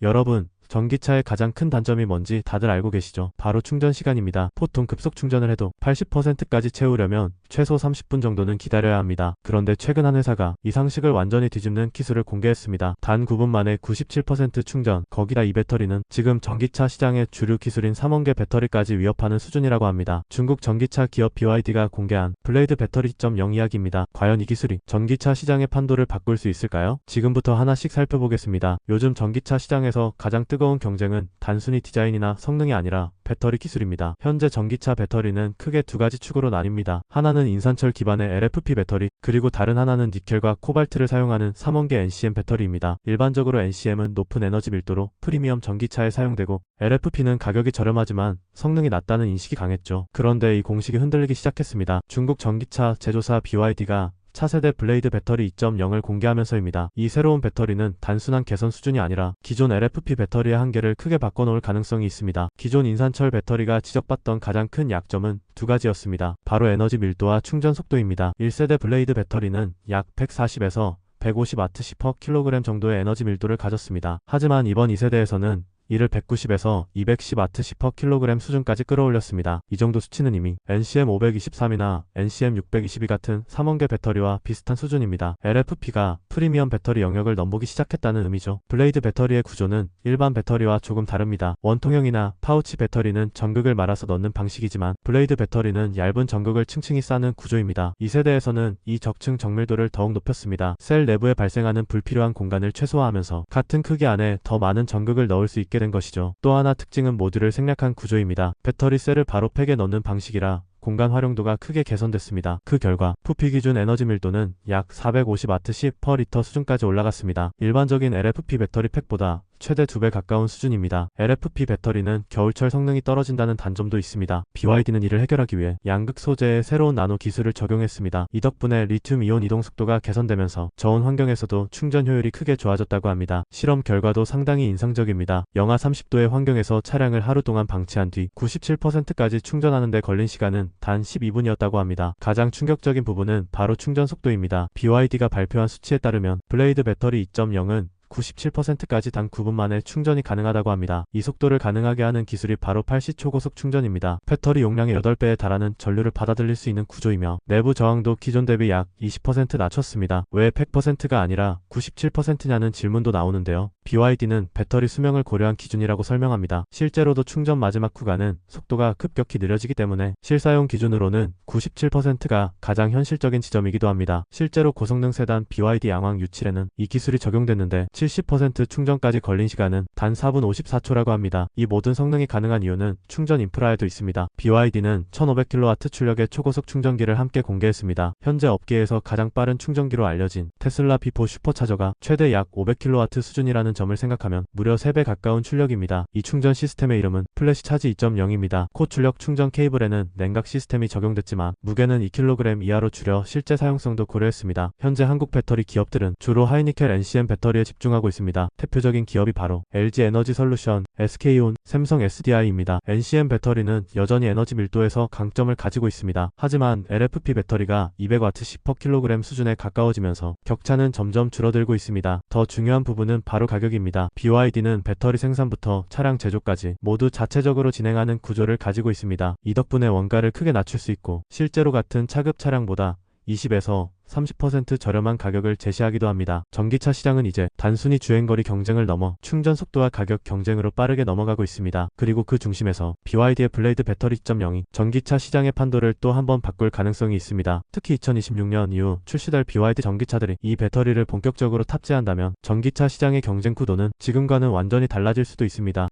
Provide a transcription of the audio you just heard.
여러분, 전기차의 가장 큰 단점이 뭔지 다들 알고 계시죠? 바로 충전 시간입니다. 보통 급속 충전을 해도 80%까지 채우려면 최소 30분 정도는 기다려야 합니다. 그런데 최근 한 회사가 이 상식을 완전히 뒤집는 기술을 공개했습니다. 단 9분 만에 97% 충전, 거기다 이 배터리는 지금 전기차 시장의 주류 기술인 3원계 배터리까지 위협하는 수준이라고 합니다. 중국 전기차 기업 BYD가 공개한 블레이드 배터리 2.0 이야기입니다. 과연 이 기술이 전기차 시장의 판도를 바꿀 수 있을까요? 지금부터 하나씩 살펴보겠습니다. 요즘 전기차 시장에서 가장 뜨거운 경쟁은 단순히 디자인이나 성능이 아니라 배터리 기술입니다. 현재 전기차 배터리는 크게 두 가지 축으로 나뉩니다. 하나는 인산철 기반의 LFP 배터리, 그리고 다른 하나는 니켈과 코발트를 사용하는 3원계 NCM 배터리입니다. 일반적으로 NCM은 높은 에너지 밀도로 프리미엄 전기차에 사용되고 LFP는 가격이 저렴하지만 성능이 낮다는 인식이 강했죠. 그런데 이 공식이 흔들리기 시작했습니다. 중국 전기차 제조사 BYD가 차세대 블레이드 배터리 2.0을 공개하면서입니다. 이 새로운 배터리는 단순한 개선 수준이 아니라 기존 LFP 배터리의 한계를 크게 바꿔놓을 가능성이 있습니다. 기존 인산철 배터리가 지적받던 가장 큰 약점은 두 가지였습니다. 바로 에너지 밀도와 충전 속도입니다. 1세대 블레이드 배터리는 약 140에서 150W/kg 정도의 에너지 밀도를 가졌습니다. 하지만 이번 2세대에서는 이를 190에서 210W/kg 수준까지 끌어올렸습니다. 이 정도 수치는 이미 NCM 523이나 NCM 622 같은 3원계 배터리와 비슷한 수준입니다. LFP가 프리미엄 배터리 영역을 넘보기 시작했다는 의미죠. 블레이드 배터리의 구조는 일반 배터리와 조금 다릅니다. 원통형이나 파우치 배터리는 전극을 말아서 넣는 방식이지만 블레이드 배터리는 얇은 전극을 층층이 쌓는 구조입니다. 2세대에서는 이 적층 정밀도를 더욱 높였습니다. 셀 내부에 발생하는 불필요한 공간을 최소화하면서 같은 크기 안에 더 많은 전극을 넣을 수 있게 된 것이죠. 또 하나 특징은 모듈을 생략한 구조입니다. 배터리 셀을 바로 팩에 넣는 방식이라 공간 활용도가 크게 개선됐습니다. 그 결과 부피 기준 에너지 밀도는 약 450W/L 수준까지 올라갔습니다. 일반적인 LFP 배터리 팩보다 최대 2배 가까운 수준입니다. LFP 배터리는 겨울철 성능이 떨어진다는 단점도 있습니다. BYD는 이를 해결하기 위해 양극 소재의 새로운 나노 기술을 적용했습니다. 이 덕분에 리튬 이온 이동 속도가 개선되면서 저온 환경에서도 충전 효율이 크게 좋아졌다고 합니다. 실험 결과도 상당히 인상적입니다. 영하 30도의 환경에서 차량을 하루 동안 방치한 뒤 97%까지 충전하는 데 걸린 시간은 단 12분이었다고 합니다. 가장 충격적인 부분은 바로 충전 속도입니다. BYD가 발표한 수치에 따르면 블레이드 배터리 2.0은 97%까지 단 9분 만에 충전이 가능하다고 합니다. 이 속도를 가능하게 하는 기술이 바로 8시 초고속 충전입니다. 배터리 용량의 8배에 달하는 전류를 받아들일 수 있는 구조이며 내부 저항도 기존 대비 약 20% 낮췄습니다. 왜 100%가 아니라 97%냐는 질문도 나오는데요. BYD는 배터리 수명을 고려한 기준이라고 설명합니다. 실제로도 충전 마지막 구간은 속도가 급격히 느려지기 때문에 실사용 기준으로는 97%가 가장 현실적인 지점이기도 합니다. 실제로 고성능 세단 BYD 양왕 U7에는 이 기술이 적용됐는데 70% 충전까지 걸린 시간은 단 4분 54초라고 합니다. 이 모든 성능이 가능한 이유는 충전 인프라에도 있습니다. BYD는 1500kW 출력의 초고속 충전기를 함께 공개했습니다. 현재 업계에서 가장 빠른 충전기로 알려진 테슬라 B4 슈퍼차저가 최대 약 500kW 수준이라는 점을 생각하면 무려 3배 가까운 출력입니다. 이 충전 시스템의 이름은 플래시 차지 2.0입니다. 고출력 충전 케이블에는 냉각 시스템이 적용됐지만 무게는 2kg 이하로 줄여 실제 사용성도 고려했습니다. 현재 한국 배터리 기업들은 주로 하이니켈 NCM 배터리에 집중하고 있습니다. 대표적인 기업이 바로 LG 에너지 솔루션, SK온, 삼성 SDI입니다. NCM 배터리는 여전히 에너지 밀도에서 강점을 가지고 있습니다. 하지만 LFP 배터리가 200W/kg 수준에 가까워지면서 격차는 점점 줄어들고 있습니다. 더 중요한 부분은 바로 가격입니다. BYD는 배터리 생산부터 차량 제조까지 모두 자체적으로 진행하는 구조를 가지고 있습니다. 이 덕분에 원가를 크게 낮출 수 있고 실제로 같은 차급 차량보다 20에서 30% 저렴한 가격을 제시하기도 합니다. 전기차 시장은 이제 단순히 주행거리 경쟁을 넘어 충전 속도와 가격 경쟁으로 빠르게 넘어가고 있습니다. 그리고 그 중심에서 BYD의 블레이드 배터리 2.0이 전기차 시장의 판도를 또 한 번 바꿀 가능성이 있습니다. 특히 2026년 이후 출시될 BYD 전기차들이 이 배터리를 본격적으로 탑재한다면 전기차 시장의 경쟁 구도는 지금과는 완전히 달라질 수도 있습니다.